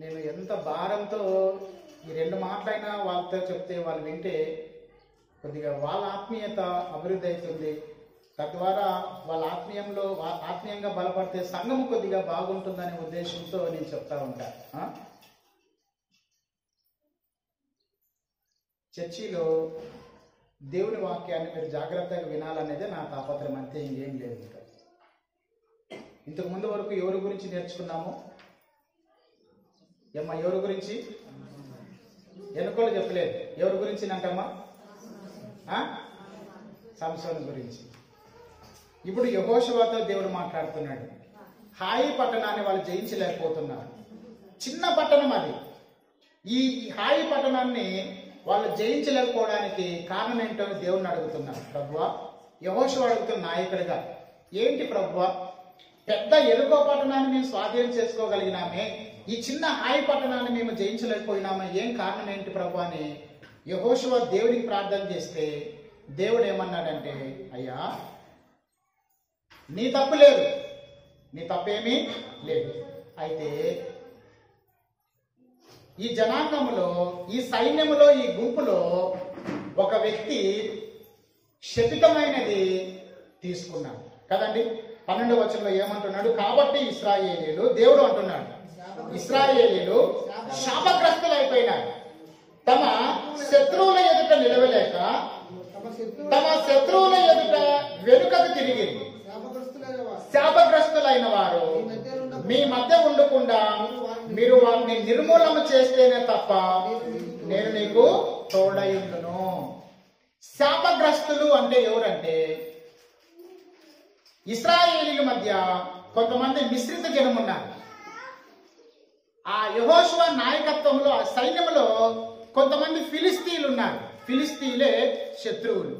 నేను ఎంత భారంతో ఈ రెండు మాటలైనా వాళ్ళతో చెప్తే వాళ్ళు వింటే కొద్దిగా వాళ్ళ ఆత్మీయత అభివృద్ధి అవుతుంది. తద్వారా వాళ్ళ ఆత్మీయంగా బలపడితే సంఘం కొద్దిగా బాగుంటుందనే ఉద్దేశంతో నేను చెప్తా ఉంటా. చర్చిలో దేవుని వాక్యాన్ని మీరు జాగ్రత్తగా వినాలనేదే నా తాపత్రయం, అంతే, ఇంకేం లేదు. ఇంకా ఇంతకు ముందు వరకు ఎవరి గురించి నేర్చుకున్నాము? ఏమ్మా, ఎవరి గురించి? ఎన్నికలు చెప్పలేదు. ఎవరి గురించి అంటమ్మా? సంసోను గురించి. ఇప్పుడు యెహోషువతో దేవుడు మాట్లాడుతున్నాడు. హాయి పట్టణాన్ని వాళ్ళు జయించలేకపోతున్నారు. చిన్న పట్టణం అది. ఈ హాయి పట్టణాన్ని వాళ్ళు జయించలేకపోవడానికి కారణం ఏంటో దేవుడిని అడుగుతున్నారు. ప్రభువా, యెహోషువ అడుగుతున్న నాయకుడిగా, ఏంటి ప్రభువా, పెద్ద ఎరుకో పట్టణాన్ని మేము స్వాధీనం చేసుకోగలిగినామే, ఈ చిన్న హాయి పట్టణాన్ని మేము జయించలేకపోయినామే, ఏం కారణం ఏంటి ప్రభు అని యెహోషువ దేవుడికి ప్రార్థన చేస్తే దేవుడు ఏమన్నాడంటే, అయ్యా నీ తప్పు లేదు, నీ తప్పేమీ లేదు. అయితే ఈ జనాంగంలో, ఈ సైన్యములో, ఈ గుంపులో ఒక వ్యక్తి శపితమైనది తీసుకున్నాడు కదండి. 12వ వచనంలో ఏమంటున్నాడు? కాబట్టి ఇశ్రాయేలీలు, దేవుడు అంటున్నాడు, ఇశ్రాయేలీలు శాపగ్రస్తులు అయిపోయినారు. తమ శత్రువుల ఎదుట నిలవలేక తమ శత్రువుల ఎదుట వెనుకకు తిరిగి శాపగ్రస్తులైన వారు మీ మధ్య ఉండకుండా మీరు వారిని నిర్మూలన చేస్తేనే తప్ప నేను నీకు తోడయుండును. శాపగ్రస్తులు అంటే ఎవరంటే, ఇశ్రాయేలీల మధ్య కొంతమంది మిశ్రిత జనం ఉన్నారు. ఆ యెహోషువ నాయకత్వంలో, ఆ సైన్యంలో కొంతమంది ఫిలిస్తీన్లు ఉన్నారు. ఫిలిస్తీన్లే శత్రువులు.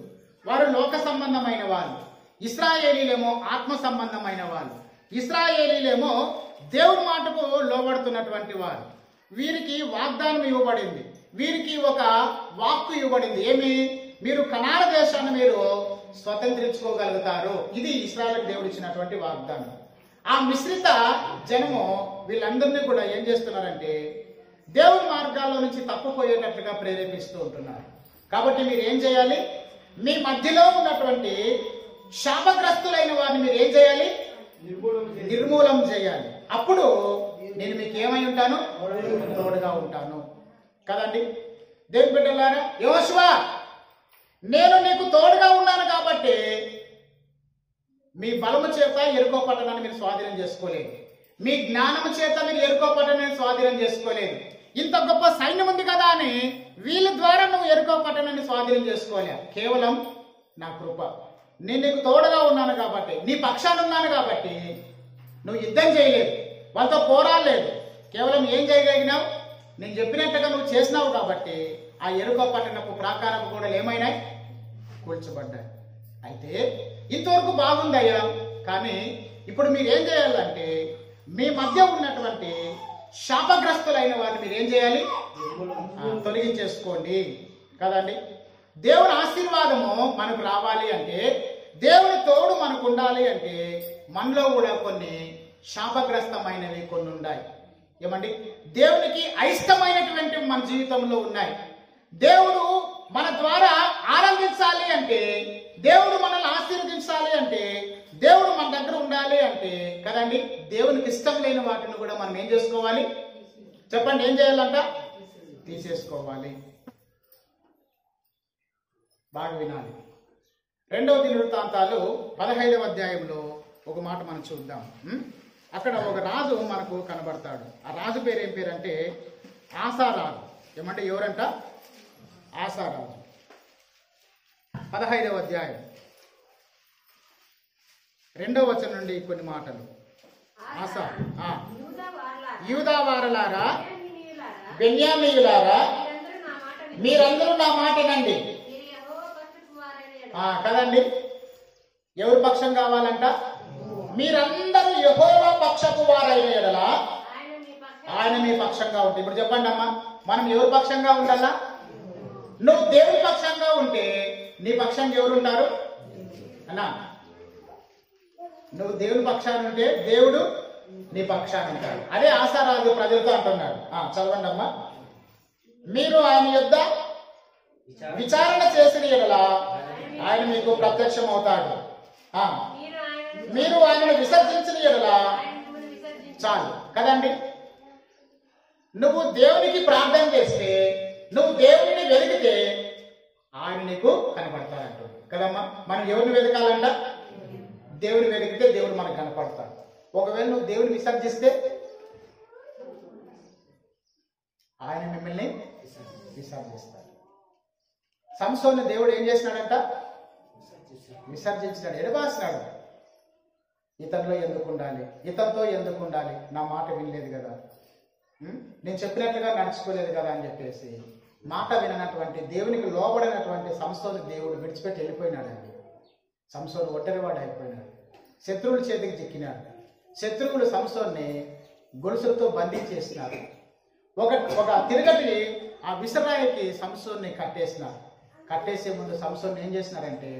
వారు లోక సంబంధమైన వాళ్ళు, ఇశ్రాయేలీలేమో ఆత్మ సంబంధమైన వాళ్ళు. ఇశ్రాయేలీలేమో దేవుడి మాటకు లోబడుతున్నటువంటి వారు. వీరికి వాగ్దానం ఇవ్వబడింది, వీరికి ఒక వాక్కు ఇవ్వబడింది. ఏమి? మీరు కనాన దేశాన్ని మీరు స్వతంత్రించుకోగలుగుతారు. ఇది ఇశ్రాయేలుకు దేవుడు ఇచ్చినటువంటి వాగ్దానం. ఆ మిశ్రిత జనము వీళ్ళందరినీ కూడా ఏం చేస్తున్నారంటే, దేవుడి మార్గాల్లో నుంచి తప్పుపోయేటట్లుగా ప్రేరేపిస్తూ ఉంటున్నారు. కాబట్టి మీరు ఏం చేయాలి? మీ మధ్యలో ఉన్నటువంటి శాపగ్రస్తులైన వారిని మీరు ఏం చేయాలి? నిర్మూలం చేయాలి. అప్పుడు నేను మీకు ఏమై ఉంటాను? తోడుగా ఉంటాను కదండి. దేవుని బిడ్డలారా, యెహోషువ నేను నీకు తోడుగా ఉన్నాను కాబట్టి మీ బలము చేత ఎరుకో పట్టణాన్ని మీరు స్వాధీనం చేసుకోలేదు, మీ జ్ఞానము చేత మీరు ఎరుకో పట్టణాన్ని స్వాధీనం చేసుకోలేదు. ఇంత గొప్ప సైన్యం ఉంది కదా అని వీళ్ళ ద్వారా నువ్వు ఎరుకో పట్టణాన్ని స్వాధీనం చేసుకోలే. కేవలం నా కృప. నేను నీకు తోడుగా ఉన్నాను కాబట్టి, నీ పక్షాన ఉన్నాను కాబట్టి నువ్వు యుద్ధం చేయలేదు, వాళ్ళతో పోరాడలేదు. కేవలం ఏం చేయగలిగినావు? నేను చెప్పినట్టుగా నువ్వు చేసినావు కాబట్టి ఆ ఎరుకో పట్టణపు ప్రాకారపు కూడా ఏమైనాయి? కూల్చబడ్డాయి. అయితే ఇంతవరకు బాగుందయ్యా, కానీ ఇప్పుడు మీరు ఏం చేయాలంటే, మీ మధ్య ఉన్నటువంటి శాపగ్రస్తులైన వారిని మీరు ఏం చేయాలి? తొలగించేసుకోండి కదండి. దేవుని ఆశీర్వాదము మనకు రావాలి అంటే, దేవుని తోడు మనకు ఉండాలి అంటే, మనలో కూడా కొన్ని శాపగ్రస్తమైనవి కొన్ని ఉన్నాయి. ఏమండి? దేవునికి అయిష్టమైనటువంటి మన జీవితంలో ఉన్నాయి. దేవుడు మన ద్వారా ఆనందించాలి అంటే, దేవుడు మనల్ని ఆశీర్వదించాలి అంటే, దేవుడు మన దగ్గర ఉండాలి అంటే కదండి, దేవునికి ఇష్టం లేని వాటిని కూడా మనం ఏం చేసుకోవాలి? చెప్పండి, ఏం చేయాలంట? తీసేసుకోవాలి. బాగా వినాలి. 2వ దినవృత్తాంతాలు 15వ అధ్యాయంలో ఒక మాట మనం చూద్దాం. అక్కడ ఒక రాజు మనకు కనబడతాడు. ఆ రాజు పేరు ఏం పేరంటే ఆసారాజు. ఏమంటే ఎవరంట? ఆసారాజు. 15వ అధ్యాయం 2వ వచనం నుండి కొన్ని మాటలు. ఆసా, యూదా వారలారా, బెన్యామీయులారా, మీరందరూ నా మాట వినండి. కదండి, ఎవరి పక్షం కావాలంట? మీరందరూ యెహోవా పక్షపు వారైన యెడల ఆయన మీ పక్షంగా ఉంటే. ఇప్పుడు చెప్పండి అమ్మా, మనం ఎవరి పక్షంగా ఉండాలా? నువ్వు దేవుని పక్షంగా ఉంటే నీ పక్షంగా ఎవరు ఉంటారు అన్నా? నువ్వు దేవుని పక్షాన్ని ఉంటే దేవుడు నీ పక్షాన ఉంటాడు. అదే ఆశారాజు ప్రజలతో అంటున్నాడు. చదవండి అమ్మా. మీరు ఆయన యొద్ద విచారణ చేసిన యెడల ఆయన మీకు ప్రత్యక్షం అవుతాడు. మీరు ఆయనను విసర్జించిన యెడల చాలు కదండి. నువ్వు దేవునికి ప్రార్థన చేస్తే, నువ్వు దేవుడిని వెలిగితే ఆయన నీకు కనపడతాడంటుంది కదమ్మా. మనం ఎవరిని వెతకాలంట? దేవుని వెలిగితే దేవుడు మనకు కనపడతాడు. ఒకవేళ నువ్వు దేవుని విసర్జిస్తే ఆయన మిమ్మల్ని విసర్జిస్తాడు. సంసోన్ని దేవుడు ఏం చేసినాడంట? విసర్జించినాడు, ఎడబాసినాడు. ఇతనిలో ఎందుకు ఉండాలి, ఇతనితో ఎందుకు ఉండాలి, నా మాట వినలేదు కదా, నేను చెప్పినట్లుగా నడుచుకోలేదు కదా అని చెప్పేసి మాట విననటువంటి, దేవునికి లోబడినటువంటి సంసోను దేవుడు విడిచిపెట్టి వెళ్ళిపోయినాడండి. సంసోను ఒంటరివాడు అయిపోయినాడు, శత్రువుల చేతికి చిక్కినాడు. శత్రువులు సంసోన్ని గొలుసులతో బందీ చేసినారు. ఒక తిరగటి ఆ విసరాయికి సంసోన్ని కట్టేసినారు. కట్టేసే ముందు సంసోన్ని ఏం చేసినారంటే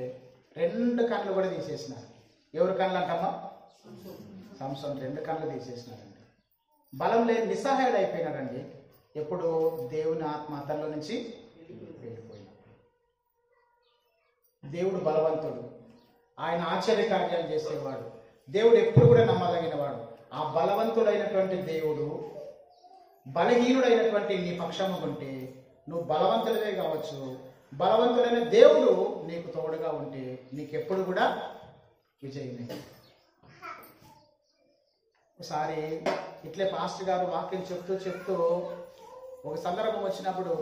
2 కళ్ళు కూడా తీసేసినారు. ఎవరి కళ్ళు అంటమ్మా? సంసోన్ 2 కళ్ళు తీసేసినారండి. బలం లేని నిస్సహాయుడు అయిపోయినాడండి. ఎప్పుడు దేవుని ఆత్మ అతనిలో నుంచి వెళ్ళిపోయినాడు. దేవుడు బలవంతుడు, ఆయన ఆశ్చర్య కార్యాలు చేసేవాడు. దేవుడు ఎప్పుడు కూడా నమ్మదగిన వాడు. ఆ బలవంతుడైనటువంటి దేవుడు బలహీనుడైనటువంటి నీ పక్షము ఉంటే, నువ్వు బలవంతుడివే కావచ్చు, బలవంతుడైన దేవుడు నీకు తోడుగా ఉంటే నీకెప్పుడు కూడా విజయమే. ఒకసారి ఇట్లే పాస్టర్ గారు వాక్యం చెప్తూ ఒక సందర్భం వచ్చినప్పుడు,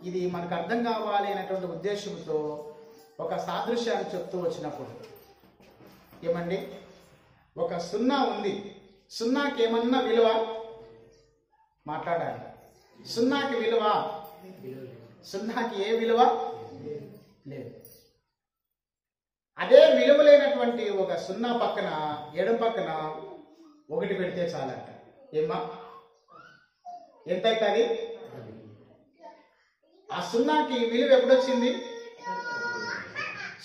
ఇది మనకు అర్థం కావాలి అనేటువంటి ఉద్దేశంతో ఒక సాదృశ్యాన్ని చెప్తూ వచ్చినప్పుడు, ఏమండి, ఒక 0 ఉంది, 0కి ఏమన్నా విలువ మాట్లాడాలి. 0కి విలువ, 0కి ఏ విలువ లేదు. అదే విలువ లేనటువంటి ఒక 0 పక్కన ఎడం పక్కన 1 పెడితే చాలంట. ఏమ్మా, ఎంత అవుతుంది? ఆ 0కి విలువ ఎప్పుడొచ్చింది?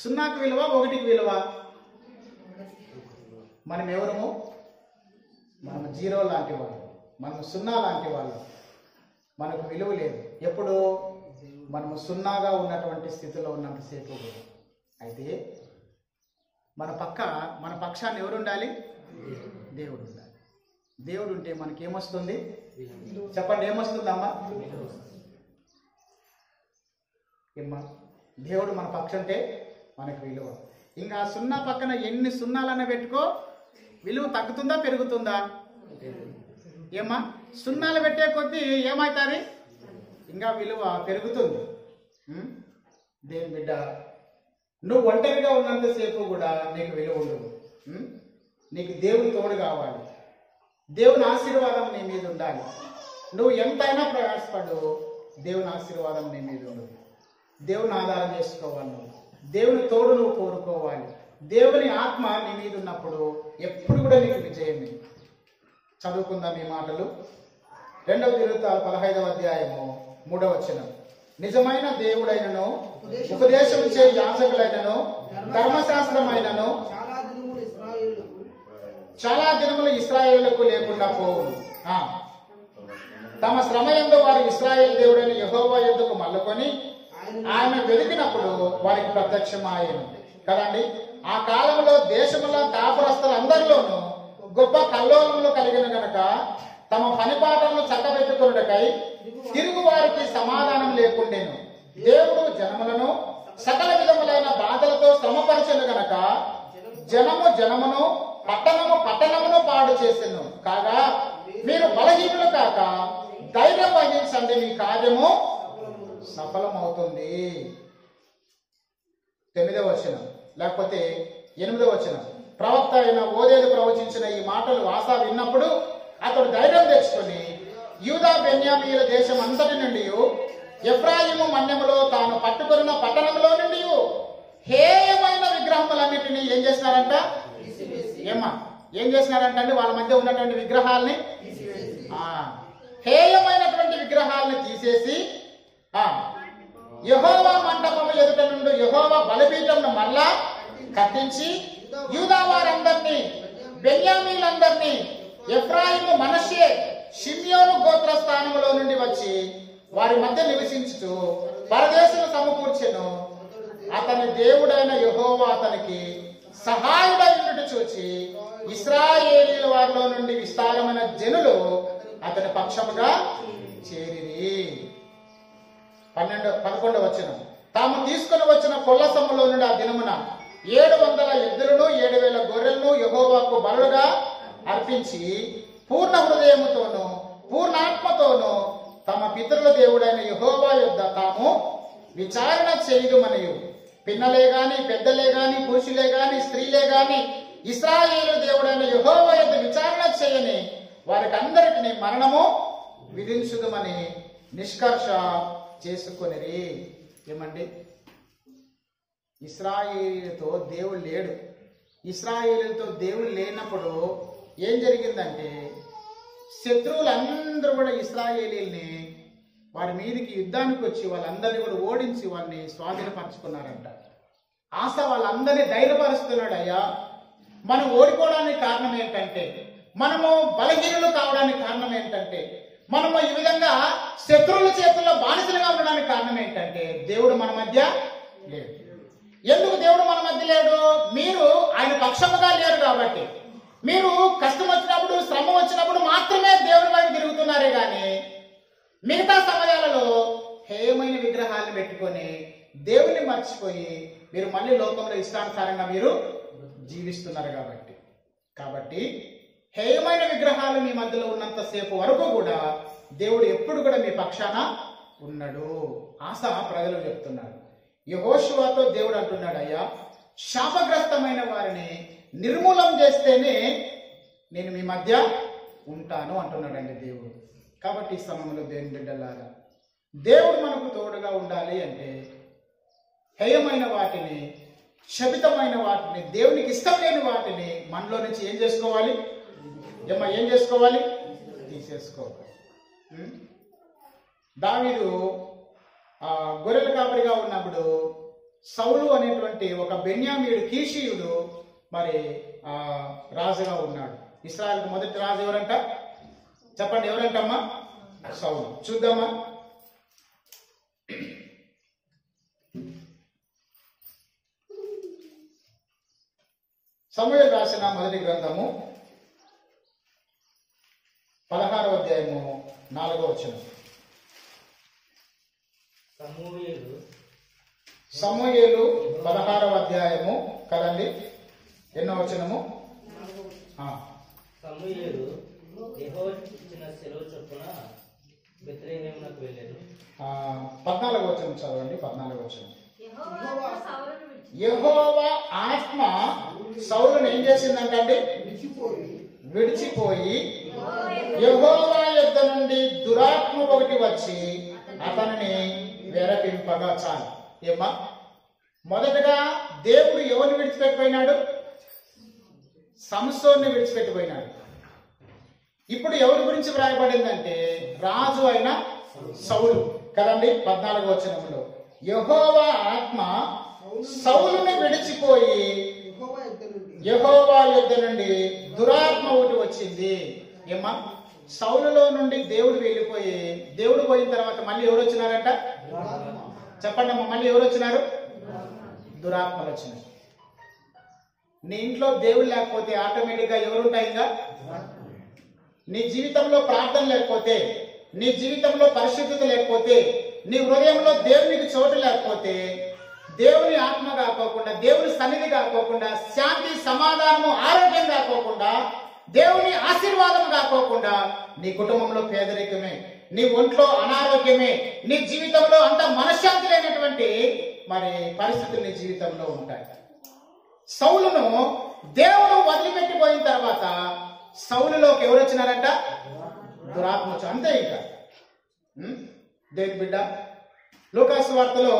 0కి విలువ, 1కి విలువ. మనం ఎవరము? మనం 0 లాంటి వాళ్ళు, మనం 0 లాంటి వాళ్ళు. మనకు విలువ లేదు. ఎప్పుడు మనము 0గా ఉన్నటువంటి స్థితిలో ఉన్నంతసేపు. అయితే మన పక్షాన్ని ఎవరు ఉండాలి? దేవుడు ఉండాలి. దేవుడు ఉంటే మనకి ఏమొస్తుంది? చెప్పండి, ఏమొస్తుందమ్మా? ఏమ్మా, దేవుడు మన పక్షం ఉంటే మనకు విలువ. ఇంకా 0 పక్కన ఎన్ని 0లన్నా పెట్టుకో, విలువ తగ్గుతుందా పెరుగుతుందా? ఏమ్మా, 0లు పెట్టే కొద్దీ ఏమవుతుంది? ఇంకా విలువ పెరుగుతుంది. దేని బిడ్డ, నువ్వు ఒంటరిగా ఉన్నంతసేపు కూడా నీకు విలువ ఉండదు. నీకు దేవుని తోడు కావాలి, దేవుని ఆశీర్వాదం నీ మీద ఉండాలి. నువ్వు ఎంతైనా ప్రయాసపడు, దేవుని ఆశీర్వాదం నీ మీద ఉండదు. దేవుని ఆధారం చేసుకోవాలి, నువ్వు దేవుని తోడు నువ్వు కోరుకోవాలి. దేవుని ఆత్మ నీ మీద ఉన్నప్పుడు ఎప్పుడు కూడా నీకు విజయమే. చదువుకుందాం ఈ మాటలు. 2వ తిరుతాలు 15వ అధ్యాయము 3వ వచనం. నిజమైన దేవుడైనను, ఉపదేశం చే యాజకులైనను, ధర్మశాస్త్రమైనను చాలా దినములు ఇశ్రాయేలుకు లేకుండా పోవు. తమ శ్రమయందు వారు ఇశ్రాయేలు దేవుడైన యెహోవా యొద్దకు మల్లుకొని ఆయన వెతికినప్పుడు వారికి ప్రత్యక్షమాయెను కదండి. ఆ కాలంలో దేశంలో కాపురస్తులందరిలోనూ గొప్ప కల్లోలములు కలిగిన గనక తమ పనిపాటలను చక్కబెట్టుకొనుటకై తిరుగు వారికి సమాధానం లేకుండేను. దేవుడు జనములను సకల విధములైన బాధలతో శ్రమపరచెను గనక జనమును పట్టణమును పాడు చేసెను. కాగా మీరు బలహీనులు కాక ధైర్యం వహించండి, మీ కార్యము సఫలమవుతుంది. 9వ వచనం లేకపోతే 8వ వచనం. ప్రవక్త అయిన ఓదేలు ప్రవచించిన ఈ మాటలు ఆసా విన్నప్పుడు అతడు ధైర్యం తెచ్చుకొని యూదా బెన్యామీల దేశం అంతటి నుండి ఎఫ్రాయిము మన్యములో తాను పట్టుకున్న పట్టణంలో నుండి హేయమైన విగ్రహములన్నిటినీ ఏం చేసినారంట? ఏం చేసినారంట అండి? వాళ్ళ మధ్య ఉన్నటువంటి విగ్రహాలని, హేయమైనటువంటి విగ్రహాలను తీసేసి యెహోవా మంటపము ఎదుట నుండి యెహోవా బలిపీఠంను మరలా కట్టించి యూదా వారందరినీ బెన్యామీలందరినీ ఎఫ్రాయిము, మనష్షే, షిమ్యోను గోత్ర స్థానంలో నుండి వచ్చి వారి మధ్య నివసించుతూ పరదేశులు సమకూర్చెను. అతని దేవుడైన యెహోవా అతనికి సహాయుడైనట్టు చూచి ఇశ్రాయేలీల వారిలో నుండి విస్తారమైన జనులు అతని పక్షముగా చేరిరి. 11వ వచనం. తాము తీసుకుని వచ్చిన కొల్ల సొమ్ములో నుండి ఆ దినమున 700 ఎద్దులను 7,000 గొర్రెలను యెహోవాకు బలులుగా అర్పించి పూర్ణ హృదయముతోనూ పూర్ణాత్మతోనూ తమ పితరుల దేవుడైన యెహోవా యొద్ద తాము విచారణ చేయుదుమనియు, పిన్నలే గాని పెద్దలే గాని పురుషులే గాని స్త్రీలే గాని ఇశ్రాయేలు దేవుడైన యెహోవా యొద్ద విచారణ చేయని వారికి అందరికీ మరణము విధించుదుమని నిష్కర్ష చేసుకొనిరి. ఏమండి? ఇశ్రాయేలుతో దేవుడు లేడు. ఇశ్రాయేలుతో దేవుడు లేనప్పుడు ఏం జరిగిందంటే శత్రువులందరూ కూడా ఇశ్రాయేలీల్ని వారి మీదకి యుద్ధానికి వచ్చి వాళ్ళందరినీ కూడా ఓడించి వాళ్ళని స్వాధీనపరచుకున్నారంట. ఆశ వాళ్ళందరినీ ధైర్యపరుస్తున్నాడు. అయ్యా, మనం ఓడిపోవడానికి కారణం ఏంటంటే, మనము బలహీనులు కావడానికి కారణం ఏంటంటే, మనము ఈ విధంగా శత్రువుల చేతుల్లో బానిసలుగా ఉండడానికి కారణం ఏంటంటే దేవుడు మన మధ్య లేడు. ఎందుకు దేవుడు మన మధ్య లేడు? మీరు ఆయన పక్షముగా లేరు కాబట్టి. మీరు కష్టం వచ్చినప్పుడు, శ్రమ వచ్చినప్పుడు మాత్రమే దేవుని వైపు తిరుగుతున్నారే గాని మిగతా సమయాలలో హేయమైన విగ్రహాలను పెట్టుకొని దేవుని మర్చిపోయి మీరు మళ్ళీ లోకంలో ఇష్టానుసారంగా మీరు జీవిస్తున్నారు కాబట్టి హేయమైన విగ్రహాలు మీ మధ్యలో ఉన్నంతసేపు వరకు కూడా దేవుడు ఎప్పుడు కూడా మీ పక్షాన ఉన్నాడు. ఆశ ప్రజలు చెప్తున్నారు. యెహోషువతో దేవుడు అంటున్నాడు, అయ్యా, శాపగ్రస్తమైన వారిని నిర్మూలం చేస్తేనే నేను మీ మధ్య ఉంటాను అంటున్నాడండి దేవుడు. కాబట్టి ఈ సమయంలో దేవుని బిడ్డలారా, దేవుడు మనకు తోడుగా ఉండాలి అంటే హేయమైన వాటిని, శపితమైన వాటిని, దేవునికి ఇష్టం లేని వాటిని మనలో నుంచి ఏం చేసుకోవాలి? ఏం చేసుకోవాలి? తీసేసుకోవాలి. దావీదు గొర్రెల కాపరిగా ఉన్నప్పుడు సౌలు అనేటువంటి ఒక బెన్యామీయుడు కీషీయుడు మరి రాజుగా ఉన్నాడు. ఇశ్రాయేలుకు మొదటి రాజు ఎవరంట? చెప్పండి, ఎవరంటమ్మా? సౌలు. చూద్దామా? సమూయేలు రాసిన మొదటి గ్రంథము 16వ అధ్యాయము 4వ వచనం. సమూయేలు 16వ అధ్యాయము కదండి, ఎన్నో వచనము? సమూయేలు యెహోవా ఇచ్చిన సెలవు చొప్పున బెత్లెహేమునకు వెళ్ళాడు. 14వ వచనం చదవండి. 14వ వచనం. యెహోవా ఆత్మ సౌలును ఏం చేసిందంటే విడిచిపోయి యెహోవా యొద్ద నుండి దురాత్మ ఒకటి వచ్చి అతనిని వెరపింపగా. చాలు. ఏమ్మా? మొదటగా దేవుడు ఎవరిని విడిచిపెట్టిపోయినాడు? సంసోన్ని విడిచిపెట్టిపోయినాడు. ఇప్పుడు ఎవరి గురించి వ్రాయబడిందంటే రాజు అయిన సౌలు కదండి. 14వ వచనంలో యెహోవా ఆత్మ సౌలుని విడిచిపోయి యెహోవా యొద్ద నుండి దురాత్మ ఒకటి వచ్చింది. ఏమ్మా? సౌలులో నుండి దేవుడు వెళ్ళిపోయి, దేవుడు పోయిన తర్వాత మళ్ళీ ఎవరు వచ్చినారంట? చెప్పండి అమ్మా, మళ్ళీ ఎవరు వచ్చినారు? దురాత్మలు వచ్చినారు. నీ ఇంట్లో దేవుడు లేకపోతే ఆటోమేటిక్ గా ఎవరుంటాయి? ఇంకా నీ జీవితంలో ప్రార్థన లేకపోతే, నీ జీవితంలో పరిశుద్ధత లేకపోతే, నీ హృదయంలో దేవునికి చోటు లేకపోతే, దేవుని ఆత్మ కాకోకుండా, దేవుని సన్నిధి కాకోకుండా, శాంతి సమాధానము ఆరోగ్యం కాకోకుండా, దేవుని ఆశీర్వాదం కాకోకుండా నీ కుటుంబంలో పేదరికమే, నీ ఒంట్లో అనారోగ్యమే, నీ జీవితంలో అంత మనశ్శాంతి లేనటువంటి మరి పరిస్థితులు నీ జీవితంలో ఉంటాయి. సౌలును దేవుడు వదిలిపెట్టిపోయిన తర్వాత సౌలులోకి ఎవరు వచ్చినారంట? దురాత్మ వచ్చి. అంతే. ఇంకా దేవుని బిడ్డ, లూకాసు వార్తలో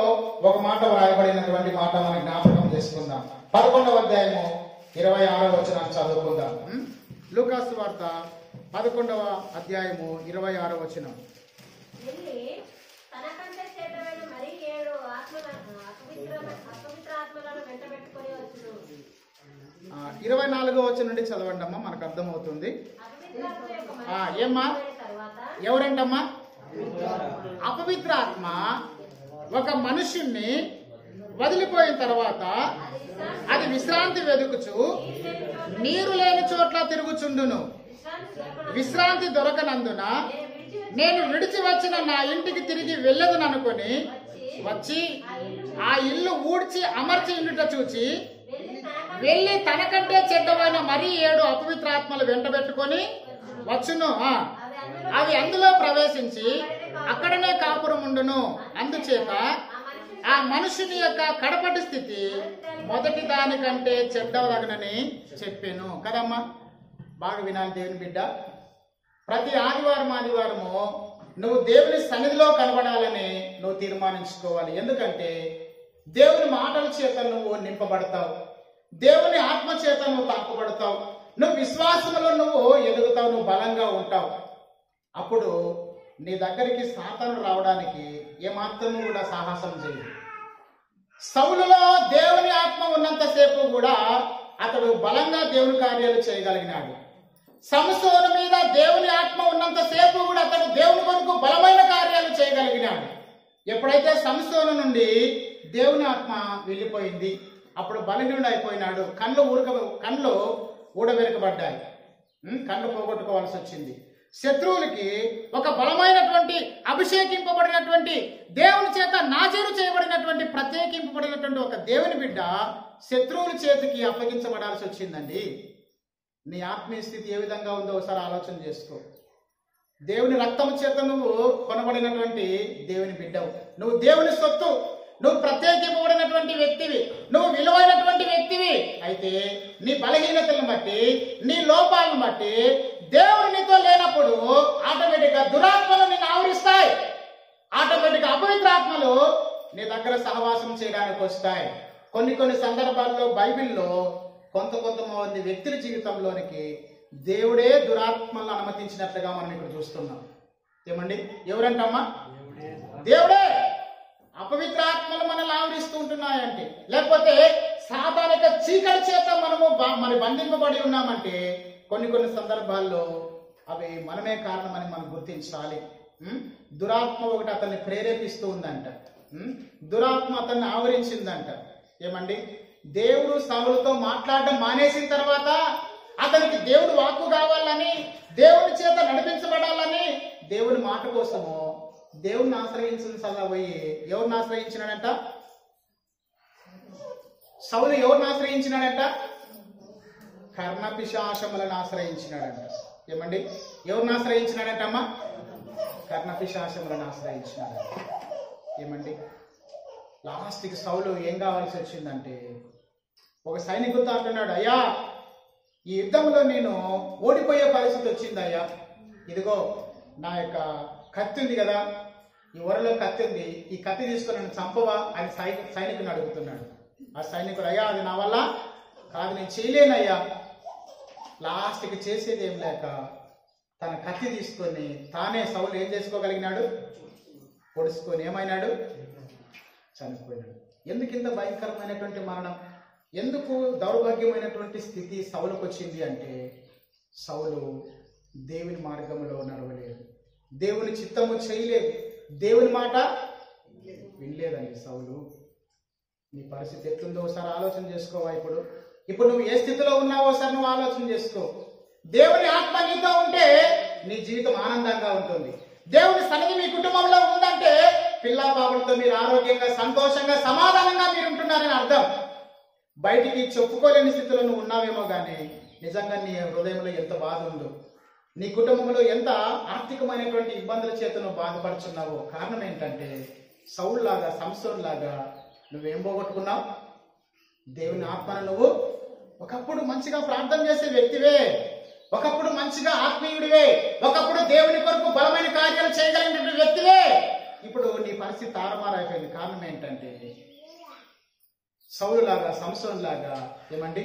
ఒక మాట వ్రాయబడినటువంటి మాట మనం జ్ఞాపకం చేసుకుందాం. 11వ అధ్యాయము 26వ వచనాన్ని చదువుకుందాం. లూకాసు వార్త 11వ అధ్యాయము 26వ వచనం. 24వ వచనం నుండి చదవండి అమ్మా, మనకు అర్థమవుతుంది. ఏమ్మా, ఎవరంటమ్మా? అపవిత్రాత్మ ఒక మనుషుణ్ణి వదిలిపోయిన తర్వాత అది విశ్రాంతి వెదుకుచు నీరు లేని చోట్ల తిరుగుచుండును. విశ్రాంతి దొరకనందున నేను విడిచి వచ్చిన నా ఇంటికి తిరిగి వెళ్ళదననుకొని వచ్చి ఆ ఇల్లు ఊడ్చి అమర్చి ఇండుట చూచి వెళ్ళి తనకంటే చెడ్డమైన మరి 7 అపవిత్రాత్మలు వెంటబెట్టుకొని వచ్చును. అవి అందులో ప్రవేశించి అక్కడనే కాపురం ఉండును. అందుచేత ఆ మనుషుని యొక్క కడపటి స్థితి మొదటి దానికంటే చెడ్డవదగనని చెప్పాను కదమ్మా. బాగా వినాలి దేవుని బిడ్డ. ప్రతి ఆదివారము నువ్వు దేవుని సన్నిధిలో కనబడాలని నువ్వు తీర్మానించుకోవాలి. ఎందుకంటే దేవుని మాటల చేత నువ్వు నింపబడతావు, దేవుని ఆత్మ చేత నువ్వు తాకబడతావు, నువ్వు విశ్వాసంలో నువ్వు ఎదుగుతావు, నువ్వు బలంగా ఉంటావు. అప్పుడు నీ దగ్గరికి సాతాను రావడానికి ఏమాత్రము కూడా సాహసం చేయదు. సౌలులో దేవుని ఆత్మ ఉన్నంతసేపు కూడా అతడు బలంగా దేవుని కార్యాలు చేయగలిగినాడు. సంసోను మీద దేవుని ఆత్మ ఉన్నంతసేపు కూడా అతడు దేవుని కొరకు బలమైన కార్యాలు చేయగలిగినాడు. ఎప్పుడైతే సంసోను నుండి దేవుని ఆత్మ వెళ్ళిపోయింది, అప్పుడు బలహీనుడు అయిపోయినాడు. కళ్ళు ఊడబెరకబడ్డాయి, కళ్ళు పోగొట్టుకోవాల్సి వచ్చింది. శత్రువులకి ఒక బలమైనటువంటి అభిషేకింపబడినటువంటి దేవుని చేత నాజీరు చేయబడినటువంటి ప్రత్యేకింపబడినటువంటి ఒక దేవుని బిడ్డ శత్రువుల చేతికి అప్పగించబడాల్సి వచ్చిందండి. నీ ఆత్మీయ స్థితి ఏ విధంగా ఉందో ఒకసారి ఆలోచన చేసుకో. దేవుని రక్తం చేత నువ్వు కొనబడినటువంటి దేవుని బిడ్డవు, నువ్వు దేవుని సొత్తు, నువ్వు ప్రత్యేకింపబడినటువంటి వ్యక్తివి, నువ్వు విలువైనటువంటి వ్యక్తివి. అయితే నీ బలహీనతలను బట్టి, నీ లోపాలను బట్టి దేవుడు నీతో లేనప్పుడు ఆటోమేటిక్ గా దురాత్మలు నిన్ను ఆవరిస్తాయి. ఆటోమేటిక్ గా అపవిత్రాత్మలు నీ దగ్గర సహవాసం చేయడానికి వస్తాయి. కొన్ని సందర్భాల్లో బైబిల్లో కొంతమంది వ్యక్తుల జీవితంలోనికి దేవుడే దురాత్మలను అనుమతించినట్లుగా మనం ఇక్కడ చూస్తున్నాం. ఏమండి, ఎవరంటమ్మా? దేవుడే. అపవిత్రాత్మలు మనల్ని ఆవరిస్తూ ఉంటున్నాయంటే, లేకపోతే సాధారణ చీకటి చేత మనము మరి బంధింపబడి ఉన్నామంటే కొన్ని సందర్భాల్లో అవి మనమే కారణమని మనం గుర్తించాలి. దురాత్మ ఒకటి అతన్ని ప్రేరేపిస్తూ ఉందంట, దురాత్మ అతన్ని ఆవరించిందంట. ఏమండి, దేవుడు సౌలుతో మాట్లాడడం మానేసిన తర్వాత అతనికి దేవుడు వాక్కు కావాలని, దేవుడి చేత నడిపించబడాలని దేవుడి మాట కోసము దేవుడిని ఆశ్రయించిన సదా పోయి ఎవరిని ఆశ్రయించినాడంట? సౌలు ఎవరిని ఆశ్రయించినాడంట? కర్ణపిశాచములను ఆశ్రయించినాడంట. ఏమండి, ఎవరిని ఆశ్రయించినాడంటమ్మా? కర్ణపిశాచములను ఆశ్రయించినాడంట. ఏమండి, లాస్ట్కి సౌలు ఏం కావాల్సి వచ్చిందంటే, ఒక సైనికుడితో అంటున్నాడు, అయ్యా ఈ యుద్ధంలో నేను ఓడిపోయే పరిస్థితి వచ్చింది అయ్యా, ఇదిగో నా యొక్క కత్తి ఉంది కదా, ఈ ఊరలో కత్తి ఉంది, ఈ కత్తి తీసుకొని నన్ను చంపవా అని సైనికుని అడుగుతున్నాడు. ఆ సైనికుడు, అయ్యా అది నా వల్ల కాదు, నేను చేయలేనయ్యా. లాస్ట్కి చేసేది ఏం లేక తన కత్తి తీసుకొని తానే సౌలు ఏం చేసుకోగలిగినాడు? పొడుచుకొని ఏమైనాడు? చనిపోయినాడు. ఎందుకు ఇంత భయంకరమైనటువంటి మరణం, ఎందుకు దౌర్భాగ్యమైనటువంటి స్థితి సౌలుకు వచ్చింది అంటే, సౌలు దేవుని మార్గంలో నడవలేదు, దేవుని చిత్తము చేయలేదు, దేవుని మాట వినలేదండి సౌలు. నీ పరిస్థితి ఎట్లుందో ఒకసారి ఆలోచన చేసుకోవా. ఇప్పుడు నువ్వు ఏ స్థితిలో ఉన్నావో ఒకసారి నువ్వు ఆలోచన చేసుకో. దేవుని ఆత్మ నీతో ఉంటే నీ జీవితం ఆనందంగా ఉంటుంది. దేవుని సన్నిధి మీ కుటుంబంలో ఉందంటే పిల్లా బాబులతో మీరు ఆరోగ్యంగా, సంతోషంగా, సమాధానంగా మీరు ఉంటున్నారని అర్థం. బయటికి చెప్పుకోలేని స్థితిలో నువ్వు ఉన్నావేమో కానీ నిజంగా నీ హృదయంలో ఎంత బాధ ఉందో, నీ కుటుంబంలో ఎంత ఆర్థికమైనటువంటి ఇబ్బందుల చేత నువ్వు బాధపడుచున్నావో కారణం ఏంటంటే, సౌలు లాగా, సంసోను లాగా నువ్వేం పోగొట్టుకున్నావు? దేవుని ఆత్మను. నువ్వు ఒకప్పుడు మంచిగా ప్రార్థన చేసే వ్యక్తివే, ఒకప్పుడు మంచిగా ఆత్మీయుడివే, ఒకప్పుడు దేవుని కొరకు బలమైన కార్యాలు చేయగలిగినటువంటి వ్యక్తివే. ఇప్పుడు నీ పరిస్థితి తారుమారైపోయింది. కారణం ఏంటంటే, సౌలు లాగా, సంసోను లాగా ఏమండి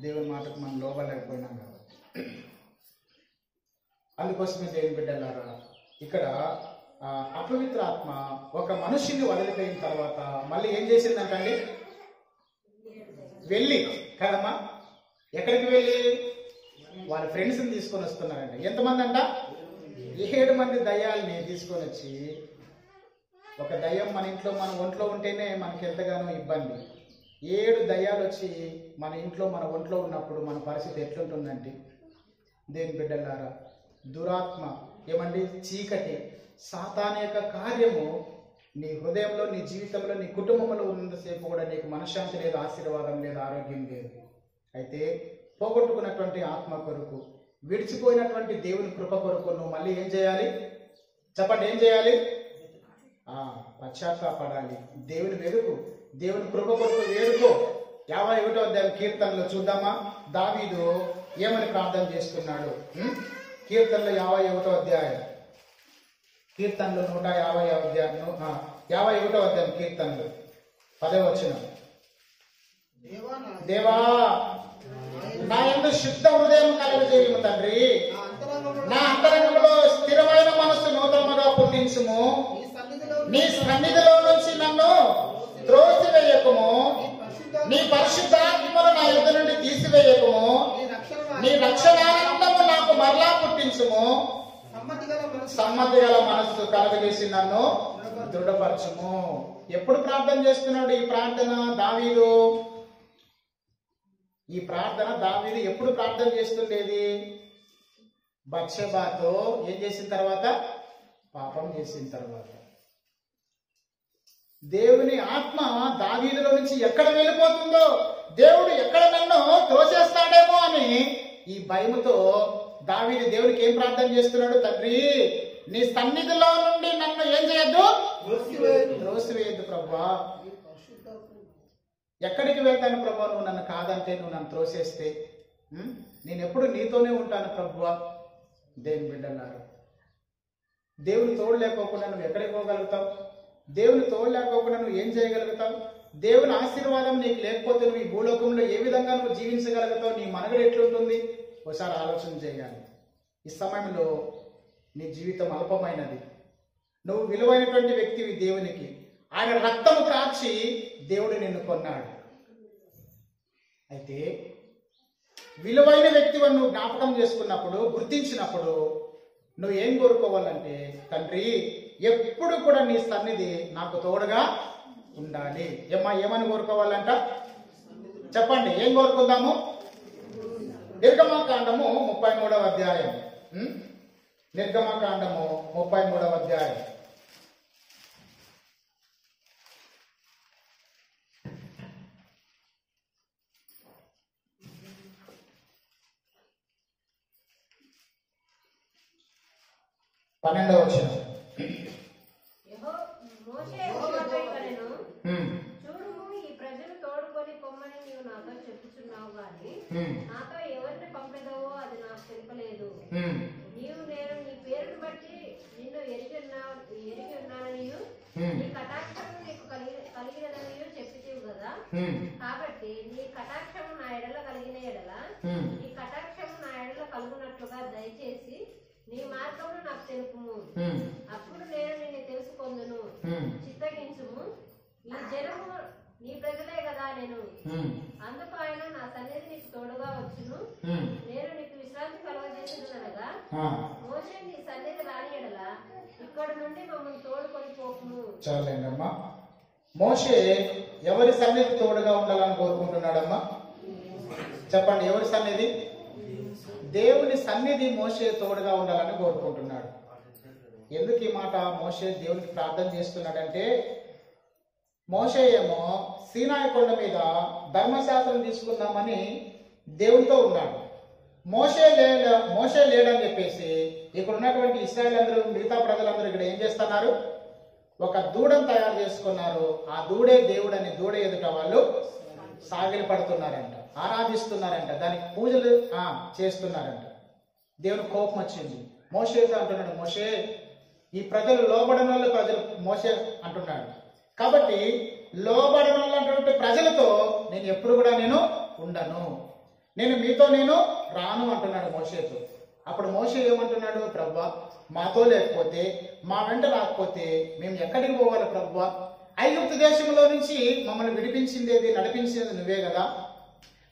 దేవుని మాటకు మనం లోబడలేకపోయినాం కాబట్టి. అందుకోసమే దేవుని బిడ్డలారా, ఇక్కడ అపవిత్ర ఆత్మ ఒక మనుషుని వదిలిపోయిన తర్వాత మళ్ళీ ఏం చేసిందంటండి? వెళ్ళి కదమ్మా, ఎక్కడికి వెళ్ళి వాళ్ళ ఫ్రెండ్స్ని తీసుకొని వస్తున్నారంట. ఎంతమంది అంట? 7 మంది దయ్యాల్ని తీసుకొని వచ్చి, ఒక దయ్యం మన ఇంట్లో మన ఒంట్లో ఉంటేనే మనకి ఎంతగానో ఇబ్బంది. 7 దయ్యాలు వచ్చి మన ఇంట్లో మన ఒంట్లో ఉన్నప్పుడు మన పరిస్థితి ఎట్లుంటుందంటే, దేని బిడ్డలారా, దురాత్మ ఏమండి, చీకటి, సాతాను యొక్క కార్యము నీ హృదయంలో, నీ జీవితంలో, నీ కుటుంబంలో ఉన్నంతసేపు కూడా నీకు మనశ్శాంతి లేదు, ఆశీర్వాదం లేదు, ఆరోగ్యం లేదు. అయితే పోగొట్టుకున్నటువంటి ఆత్మ కొరకు, విడిచిపోయినటువంటి దేవుని కృప కొరకు నువ్వు మళ్ళీ ఏం చేయాలి? చెప్పండి, ఏం చేయాలి? పశ్చాత్తాపడాలి. దేవుని వెలుగు, దేవుని కృప కొరకు వేడుకో. 51వ అధ్యాయం కీర్తనలో చూద్దామా, దావీదు ఏమని ప్రార్థన చేస్తున్నాడు? కీర్తనలో 51వ అధ్యాయం, కీర్తనలో 150వ అధ్యాయం, 51వ అధ్యాయం కీర్తనలో 10వ వచనం. దేవా నా యందు శుద్ధ హృదయం కలుగజేయుము తండ్రి, నా అంతరంగంలో స్థిరమైన మనస్సు నూతనముగా పుట్టించుము. నీ సన్నిధిలో నుంచి నన్ను త్రోసివేయకుము, నీ పరిశుద్ధాత్మను నా యుద్ధ నుండి తీసివేయకుము. నీ రక్షణానందము నాకు మరలా పుట్టించుము. సమ్మతి గల మనస్సు కలగజేసి నన్ను దృఢపరచుము. ఎప్పుడు ప్రార్థన చేస్తున్నాడు ఈ ప్రార్థన దావీదు? ఈ ప్రార్థన దావీదు ఎప్పుడు ప్రార్థన చేస్తుండేది? బత్షెబాతో ఏం చేసిన తర్వాత? పాపం చేసిన తర్వాత. దేవుని ఆత్మ దావీదులో నుంచి ఎక్కడ వెళ్ళిపోతుందో, దేవుడు ఎక్కడ నన్ను తోసేస్తాడేమో అని ఈ భయముతో దావీదు దేవునికి ఏం ప్రార్థన చేస్తున్నాడు? తండ్రి, నీ సన్నిధిలో నుండి నన్ను ఏం చేయొద్దు, త్రోసివేయద్దు ప్రభువా. ఎక్కడికి వెళ్తాను ప్రభువా? నువ్వు నన్ను కాదంటే, నువ్వు నన్ను త్రోసేస్తే నేను ఎప్పుడు నీతోనే ఉంటాను ప్రభువా. దేవుని బిడ్డలారా, దేవుని తోడు లేకోకుండా నువ్వు ఎక్కడికి పోగలుగుతావు? దేవుని తోడు లేకోకుండా నువ్వు ఏం చేయగలుగుతావు? దేవుని ఆశీర్వాదం నీకు లేకపోతే నువ్వు ఈ భూలోకంలో ఏ విధంగా నువ్వు జీవించగలుగుతావు? నీ మనగడ ఎట్లుంటుంది? ఒకసారి ఆలోచన చేయాలి. ఈ సమయంలో నీ జీవితం అల్పమైనది. నువ్వు విలువైనటువంటి వ్యక్తివి దేవునికి. ఆయన రక్తము కార్చి దేవుడు నిన్ను కొన్నాడు. అయితే విలువైన వ్యక్తిని నువ్వు జ్ఞాపకం చేసుకున్నప్పుడు, గుర్తించినప్పుడు నువ్వు ఏం కోరుకోవాలంటే, తండ్రి ఎప్పుడు కూడా నీ సన్నిధి నాకు తోడుగా ఉండాలి. ఏమని కోరుకోవాలంట? చెప్పండి, ఏం కోరుకుందాము? నిర్గమకాండము 33వ అధ్యాయం, నిర్గమకాండము 33వ అధ్యాయం. పన్నెండవ వచనం. చూడుము, ఈ ప్రజలు తోడుకొని పొమ్మని నీవు నాతో చెప్పుచున్నావు గాని నాతో ఎవరిని పంపెదవో అది నాకు తెలుపలేదు. నీవు నేను నీ పేరును బట్టి నిన్ను ఎరిగి ఉన్నాననియు నీ కటాక్షము నీకు కలిగినదనియు చెప్పితివి కదా. కాబట్టి నీ కటాక్షము నా ఎడల కలిగిన ఎడల నీ కటాక్షము నా ఎడల కలుగునట్లుగా దయచేసి నీ మార్గమును నాకు తెలుపుము. అప్పుడు నేను నిన్ను తెలుసుకొందును. చిత్తగించుము, ఈ జనము నీ ప్రజలే కదా నేను. అందుకు ఆయన నా సన్నిధి నీకు తోడుగా వచ్చును. నేను నీకు విశ్రాంతి కలగజేసినగా మోషే నీ సన్నిధి రాని ఎడల ఇక్కడ నుండి మమ్మల్ని తోడుకొని పోకుము. చాలండమ్మా. మోషే ఎవరి సన్నిధి తోడుగా ఉండాలని కోరుకుంటున్నాడమ్మా? చెప్పండి, ఎవరి సన్నిధి? దేవుని సన్నిధి మోషే తోడుగా ఉండాలని కోరుకుంటున్నాడు. ఎందుకు ఈ మాట మోషే దేవునికి ప్రార్థన చేస్తున్నాడంటే, మోషే ఏమో సీనాయి కొండ మీద ధర్మశాస్త్రం తీసుకుందామని దేవునితో ఉన్నాడు. మోషే లేడని చెప్పేసి ఇక్కడ ఉన్నటువంటి ఇశ్రాయేల్ అందరూ, మిగతా ప్రజలందరూ ఇక్కడ ఏం చేస్తున్నారు? ఒక దూడను తయారు చేసుకున్నారు. ఆ దూడే దేవుడు అని దూడ ఎదుట వాళ్ళు సాగిలి పడుతున్నారంట, ఆరాధిస్తున్నారంట, దానికి పూజలు చేస్తున్నారంట. దేవుని కోపం వచ్చింది. మోషేతో అంటున్నాడు, మోషే ఈ ప్రజలు లోబడిన వాళ్ళు ప్రజలు, మోషే అంటున్నాడు. కాబట్టి లోబడిన వాళ్ళటువంటి ప్రజలతో నేను ఎప్పుడు కూడా నేను ఉండను, నేను మీతో నేను రాను అంటున్నాడు మోషేతో. అప్పుడు మోషే ఏమంటున్నాడు? ప్రభువా, మాతో లేకపోతే, మా వెంట రాకపోతే మేము ఎక్కడికి పోవాలి ప్రభువా? ఐగుప్తు దేశంలో నుంచి మమ్మల్ని విడిపించిందేది, నడిపించేది నువ్వే కదా.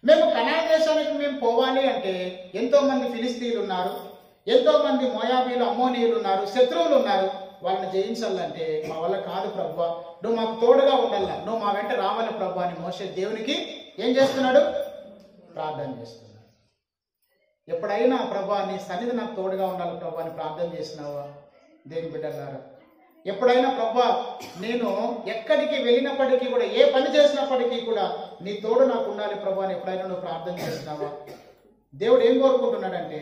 మేము కనాన్ దేశానికి మేము పోవాలి అంటే ఎంతో మంది ఫిలిస్తీన్లు ఉన్నారు, ఎంతో మంది మోయాబీలు, అమ్మోనీయులు ఉన్నారు, శత్రువులు ఉన్నారు. వాళ్ళని జయించాలంటే మా వల్ల కాదు ప్రభువా, నువ్వు మాకు తోడుగా ఉండాలా, నువ్వు మా వెంట రావాలి ప్రభు అని మోషే దేవునికి ఏం చేస్తున్నాడు? ప్రార్థన చేస్తున్నాడు. ఎప్పుడైనా ప్రభా నీ సన్నిధి నాకు తోడుగా ఉండాలి ప్రభా అని ప్రార్థన చేసినావా? దేవుని బిడ్డలారా, ఎప్పుడైనా ప్రభా నేను ఎక్కడికి వెళ్ళినప్పటికీ కూడా, ఏ పని చేసినప్పటికీ కూడా నీ తోడు నాకు ఉండాలి ప్రభా అని ఎప్పుడైనా నువ్వు ప్రార్థన చేసినావా? దేవుడు ఏం కోరుకుంటున్నాడంటే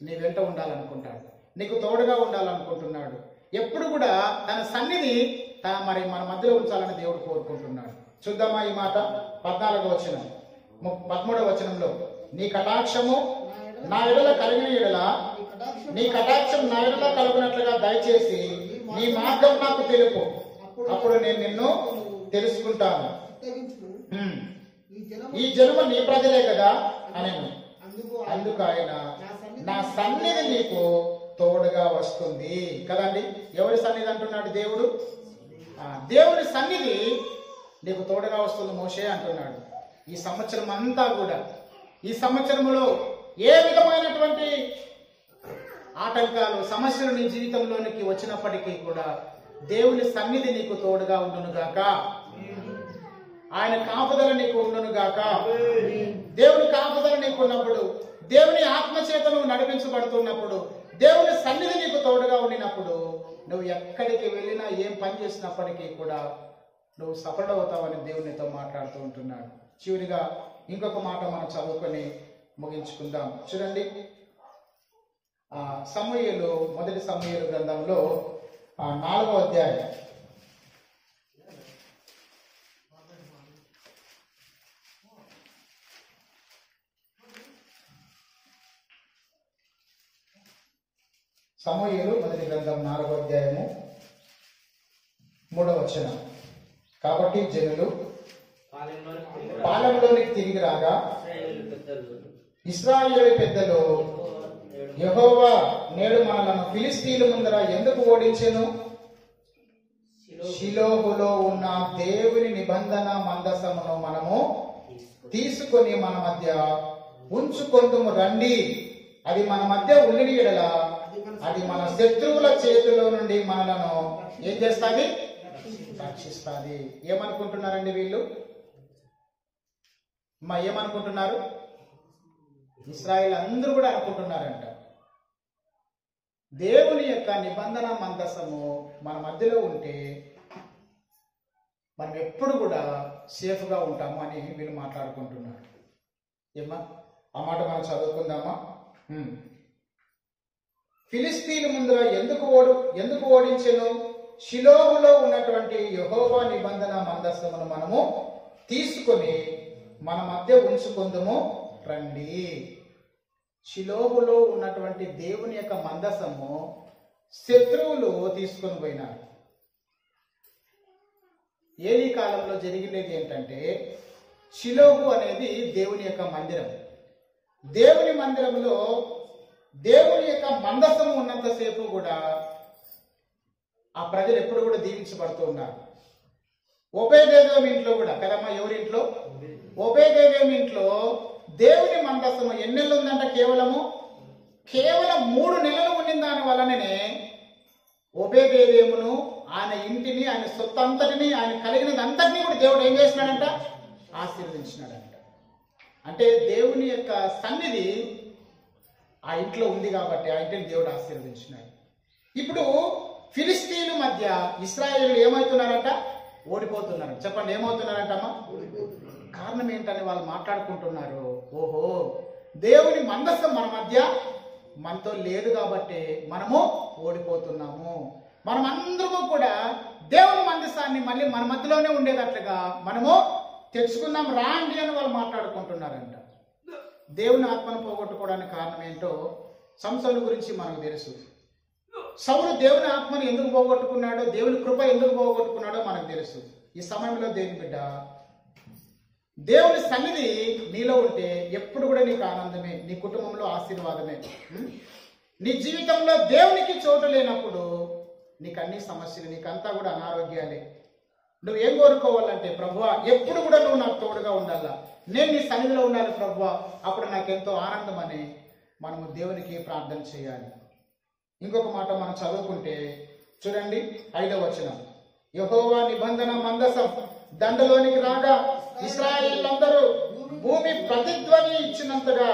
నీ వెంట ఉండాలనుకుంటాడు, నీకు తోడుగా ఉండాలనుకుంటున్నాడు. ఎప్పుడు కూడా తన సన్నిధి మరి మన మధ్యలో ఉంచాలని దేవుడు కోరుకుంటున్నాడు. చూద్దామా ఈ మాట 14వ వచనం, 13వ వచనంలో, నీ కటాక్షము నా ఎడల కలిగిన ఎడల నీ కటాక్షం నా ఎడల కలుగునట్లుగా దయచేసి నీ మార్గం నాకు తెలుపు, అప్పుడు నేను నిన్ను తెలుసుకుంటాను. ఈ జన్మ నీ ప్రజలే కదా అని. అందుకు ఆయన నా సన్నిధి నీకు తోడుగా వస్తుంది కదండి. ఎవరి సన్నిధి అంటున్నాడు దేవుడు? దేవుడి సన్నిధి నీకు తోడుగా వస్తుంది మోషే అంటున్నాడు. ఈ సంవత్సరం అంతా కూడా, ఈ సంవత్సరంలో ఏ విధమైనటువంటి ఆటంకాలు, సమస్యలు నీ జీవితంలోనికి వచ్చినప్పటికీ కూడా దేవుని సన్నిధి నీకు తోడుగా ఉండును గాక, ఆయన కాపుదల నీకు ఉండును గాక. దేవుని కాపుదల నీకు ఉన్నప్పుడు, దేవుని ఆత్మచేత నువ్వు నడిపించబడుతున్నప్పుడు, దేవుని సన్నిధి నీకు తోడుగా ఉండినప్పుడు, నువ్వు ఎక్కడికి వెళ్ళినా ఏం పని చేసినప్పటికీ కూడా నువ్వు సఫలమవుతావని దేవునితో మాట్లాడుతూ ఉంటున్నాడు. చివరిగా ఇంకొక మాట మనం చదువుకొని ముగించుకుందాం. చూడండి, సమూయేలు, మొదటి సమూయేలు గ్రంథంలో 4వ అధ్యాయం 4వ అధ్యాయము 3వ వచనం. కాబట్టి జనులు పాలెంలోనికి తిరిగి రాగా ఇశ్రాయేలు పెద్దలు, యెహోవా నేడు మనలను ఫిలిష్తీయుల ముందర ఎందుకు ఓడించెను? షిలోహులో ఉన్న దేవుని నిబంధన మందసమును మనము తీసుకొని మన మధ్య ఉంచుకొందుము రండి. అది మన మధ్య ఉండిన ఎడల అది మన శత్రువుల చేతిలో నుండి మనలను ఏం చేస్తుంది? రక్షిస్తుంది. ఏమనుకుంటున్నారండి వీళ్ళు? ఏమనుకుంటున్నారు? ఇశ్రాయేలు అందరూ కూడా అనుకుంటున్నారంట, దేవుని యొక్క నిబంధన మందసము మన మధ్యలో ఉంటే మనం ఎప్పుడు కూడా సేఫ్గా ఉంటాము అని వీళ్ళు మాట్లాడుకుంటున్నారు. ఏమా ఆ మాట మనం చదువుకుందామా? ఫిలిష్తీయుల ముందర ఎందుకు ఓడించెను? షిలోహులో ఉన్నటువంటి యెహోవా నిబంధన మందసమును మనము తీసుకొని మన మధ్య ఉంచుకుందుము రండి. షిలోహులో ఉన్నటువంటి దేవుని యొక్క మందసము శత్రువులు తీసుకొని పోయినారు. ఏలీ కాలంలో జరిగినది ఏంటంటే, షిలోహు అనేది దేవుని యొక్క మందిరం. దేవుని మందిరంలో దేవుని యొక్క మందసము ఉన్నంతసేపు కూడా ఆ ప్రజలు ఎప్పుడు కూడా దీవించబడుతూ ఉన్నారు. ఓబేదేదోము ఇంట్లో కూడా కదమ్మా, ఎవరింట్లో? ఓబేదేదోము ఇంట్లో దేవుని మందసము ఎన్ని నెలలు ఉందంట? కేవలం 3 నెలలు ఉండిన దాని వలననే ఓబేదేదోమును, ఆయన ఇంటిని, ఆయన సొత్తంతటిని, ఆయన కలిగినదంతటినీ కూడా దేవుడు ఏం చేసినాడంట? ఆశీర్వదించినాడంట. అంటే దేవుని యొక్క సన్నిధి ఆ ఇంట్లో ఉంది కాబట్టి ఆ ఇంటిని దేవుడు ఆశీర్వదించినాడు. ఇప్పుడు ఫిలిష్తీయుల మధ్య ఇశ్రాయేలు ఏమవుతున్నారంట? ఓడిపోతున్నారు. చెప్పండి, ఏమవుతున్నారంటమ్మా? కారణం ఏంటని వాళ్ళు మాట్లాడుకుంటున్నారు. ఓహో, దేవుని మందసం మన మధ్య మనతో లేదు కాబట్టి మనము ఓడిపోతున్నాము. మనం అందరము కూడా దేవుని మందసాన్ని మళ్ళీ మన మధ్యలోనే ఉండేటట్లుగా మనము తెచ్చుకుందాం రాండి అని వాళ్ళు మాట్లాడుకుంటున్నారంట. దేవుని ఆత్మను పోగొట్టుకోవడానికి కారణం ఏంటో సంసోను గురించి మనకు తెలుసు. సౌలు దేవుని ఆత్మను ఎందుకు పోగొట్టుకున్నాడో, దేవుని కృప ఎందుకు పోగొట్టుకున్నాడో మనకు తెలుసు. ఈ సమయంలో దేవుని బిడ్డ, దేవుని సన్నిధి నీలో ఉంటే ఎప్పుడు కూడా నీకు ఆనందమే, నీ కుటుంబంలో ఆశీర్వాదమే. నీ జీవితంలో దేవునికి చోటు లేనప్పుడు నీకు అన్ని సమస్యలు, నీకంతా కూడా అనారోగ్యాలే. నువ్వు ఏం కోరుకోవాలంటే, ప్రభువా ఎప్పుడు కూడా నువ్వు నాకు తోడుగా ఉండాలా, నేను నీ సన్నిధిలో ఉండాలి ప్రభువా, అప్పుడు నాకెంతో ఆనందం అని మనము దేవునికి ప్రార్థన చేయాలి. ఇంకొక మాట మనం చదువుకుంటే చూడండి 5వ వచనం, యెహోవా నిబంధన మందసం దండలోనికి రాగా ఇశ్రాయేలీయులందరూ భూమి ప్రతిధ్వని ఇచ్చినంతగా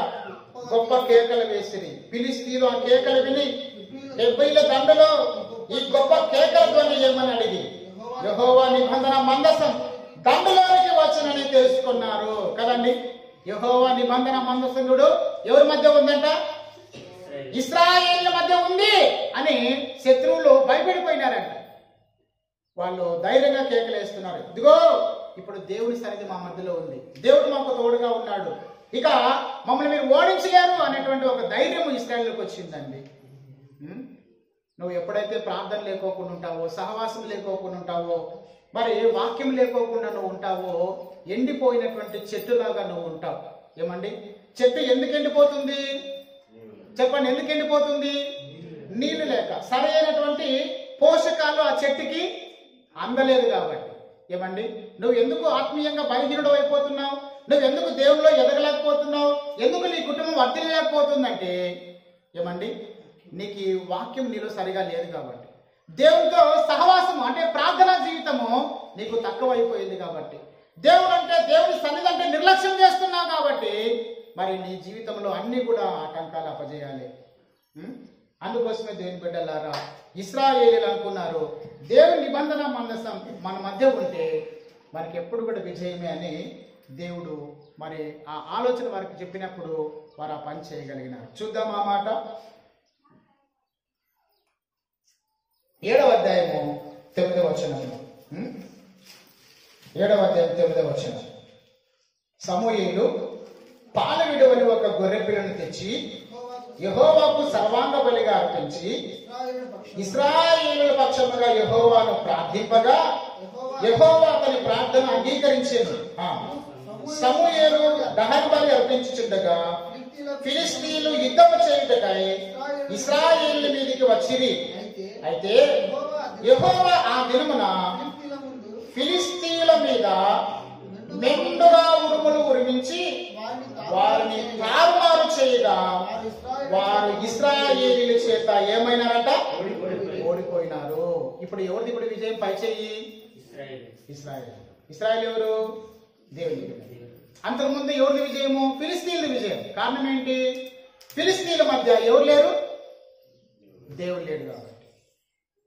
గొప్ప కేకలు వేసిరి. ఫిలిష్తీయులు ఆ కేకలు విని 70 దండలో ఈ గొప్ప కేకల ధ్వని ఏమని అడిగి యెహోవా నిబంధన మందసం దండలోనికి వచ్చనని తెలుసుకున్నారు కదండి. యెహోవా నిబంధన మందసం కూడా ఎవరి మధ్య ఉందంట? ఇశ్రాయేలీయుల మధ్య ఉంది అని శత్రువులు భయపడిపోయినారంట. వాళ్ళు ధైర్యంగా కేకలు వేస్తున్నారు, ఇదిగో ఇప్పుడు దేవుని సన్నిధి మా మధ్యలో ఉంది, దేవుడు మాకు తోడుగా ఉన్నాడు, ఇక మమ్మల్ని మీరు ఓడించలేరు అనేటువంటి ఒక ధైర్యం ఇశ్రాయేలుకి వచ్చిందండి. నువ్వు ఎప్పుడైతే ప్రార్థన లేకోకుండా ఉంటావో, సహవాసం లేకోకుండా ఉంటావో, మరి వాక్యం లేకోకుండా నువ్వు ఉంటావో, ఎండిపోయినటువంటి చెట్టులాగా నువ్వు ఉంటావు. ఏమండి, చెట్టు ఎందుకు ఎండిపోతుంది చెప్పండి? ఎందుకు ఎండిపోతుంది? నీళ్లు లేక, సరైనటువంటి పోషకాలు ఆ చెట్టుకి అందలేదు కాబట్టి. ఏమండి, నువ్వు ఎందుకు ఆత్మీయంగా బలహీనుడు అయిపోతున్నావు? నువ్వు ఎందుకు దేవుల్లో ఎదగలేకపోతున్నావు? ఎందుకు నీ కుటుంబం వర్ధిల్లలేకపోతుందంటే ఏమండి, నీకు ఈ వాక్యం నీలో సరిగా లేదు కాబట్టి, దేవునితో సహవాసము అంటే ప్రార్థనా జీవితము నీకు తక్కువైపోయింది కాబట్టి, దేవుడు అంటే దేవుని సన్నిధి అంటే నిర్లక్ష్యం చేస్తున్నావు కాబట్టి, మరి నీ జీవితంలో అన్ని కూడా ఆటంకాలు అపజేయాలి. అందుకోసమే దేవుని బిడ్డలారా, ఇశ్రాయేలీయులు అనుకున్నారు దేవుని నిబంధన మందసం మన మధ్య ఉంటే మనకి ఎప్పుడు కూడా విజయమే అని దేవుడు మరి ఆ ఆలోచన వారికి చెప్పినప్పుడు వారు ఆ పని చేయగలిగినారు. చూద్దాం ఆ మాట. 7వ అధ్యాయము 9వ వచనం. 7వ అధ్యాయం 9వ వచనం. సమూయేలు పాల విడువని ఒక గొర్రె పిల్లను తెచ్చి యెహోవాకు సర్వాంగ బలిగా అర్పించి ఇశ్రాయేలుల పక్షముగా యెహోవాను ప్రార్థింపగా యెహోవా అతని ప్రార్థన అంగీకరించెను. సమూయేలు దహన బలి అర్పించుచుండగా ఫిలిష్తీయులు యుద్ధము చేయుటకై ఇశ్రాయేలు మీదికి వచ్చిరి. అయితే యెహోవా ఆ దినమున ఫిలిష్తీయుల మీద మెండుగా ఉరుములు ఉరిమించి వారిని తారుమారు చేయగా వారు ఇశ్రాయేలీయుల చేత ఏమైనారట? ఓడిపోయినారు. ఇప్పుడు ఎవరిది ఇప్పుడు విజయం? పై చెయ్యి. ఇశ్రాయేల్. ఇశ్రాయేల్ ఎవరు? దేవుని. అంతకుముందు ఎవరిది విజయము? ఫిలిష్తీయుల విజయం. కారణం ఏంటి? ఫిలిష్తీయుల మధ్య ఎవరు లేరు? దేవుడు లేడు కాబట్టి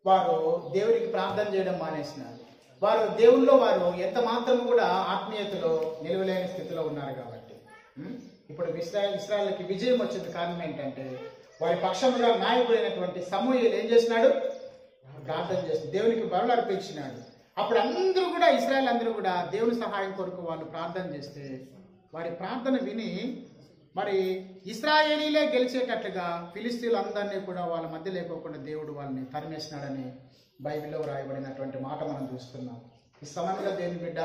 వారు దేవుడికి ప్రార్థన చేయడం మానేసినారు. వారు దేవుల్లో వారు ఎంత మాత్రం కూడా ఆత్మీయతలో నిలవలేని స్థితిలో ఉన్నారు కాబట్టి ఇప్పుడు ఇశ్రాయేలుకి విజయం వచ్చింది. కారణం ఏంటంటే వారి పక్షముగా నాయకుడైనటువంటి సమూయేలు ఏం చేసినాడు? ప్రార్థన చేసి దేవునికి బలులు అర్పించినాడు. అప్పుడు అందరూ కూడా ఇశ్రాయేల్ అందరూ కూడా దేవుని సహాయం కొరకు వాళ్ళు ప్రార్థన చేస్తే వారి ప్రార్థన విని మరి ఇశ్రాయేలీలే గెలిచేటట్లుగా ఫిలిష్తీయులు అందరినీ కూడా వాళ్ళ మధ్య లేకోకుండా దేవుడు వాళ్ళని తరిమేసినాడని బైబిల్లో రాయబడినటువంటి మాట మనం చూస్తున్నాం. ఈ సమయంలో దేవుని బిడ్డ,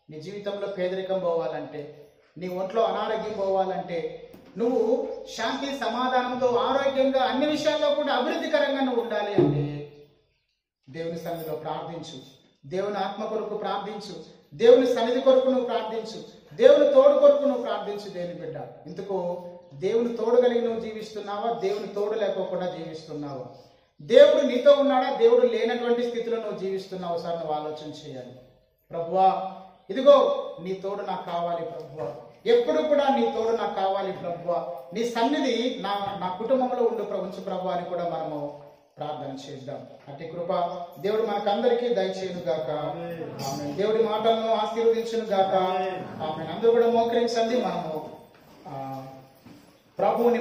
నీ జీవితంలో పేదరికం పోవాలంటే, నీ ఒంట్లో అనారోగ్యం పోవాలంటే, నువ్వు శాంతి సమాధానంతో ఆరోగ్యంగా అన్ని విషయాల్లో కూడా అభివృద్ధికరంగా నువ్వు ఉండాలి అంటే దేవుని సన్నిధిలో ప్రార్థించు. దేవుని ఆత్మ కొరకు ప్రార్థించు. దేవుని సన్నిధి కొరకు నువ్వు ప్రార్థించు. దేవుని తోడు కొరకు నువ్వు ప్రార్థించు. దేవుని బిడ్డ, ఇందుకు దేవుని తోడు కలిగి నువ్వు జీవిస్తున్నావా? దేవుని తోడు లేకోకుండా జీవిస్తున్నావా? దేవుడు నీతో ఉన్నాడా? దేవుడు లేనటువంటి స్థితిలో నువ్వు జీవిస్తున్నావు? సార్ నువ్వు ఆలోచన చేయాలి. ప్రభువా, ఇదిగో నీ తోడు నాకు కావాలి ప్రభువా, ఎప్పుడు కూడా నీ తోడు నాకు కావాలి ప్రభువా, నీ సన్నిధి నా కుటుంబంలో ఉంచు ప్రభువా అని కూడా మనము ప్రార్థన చేద్దాం. అట్టి కృప దేవుడు మనకందరికీ దయచేయును గాక. ఆమేన్. దేవుడి మాటలను ఆశీర్వదించును గాక. ఆమేన్. అందరూ కూడా మోకరించండి. మనము ప్రభువుని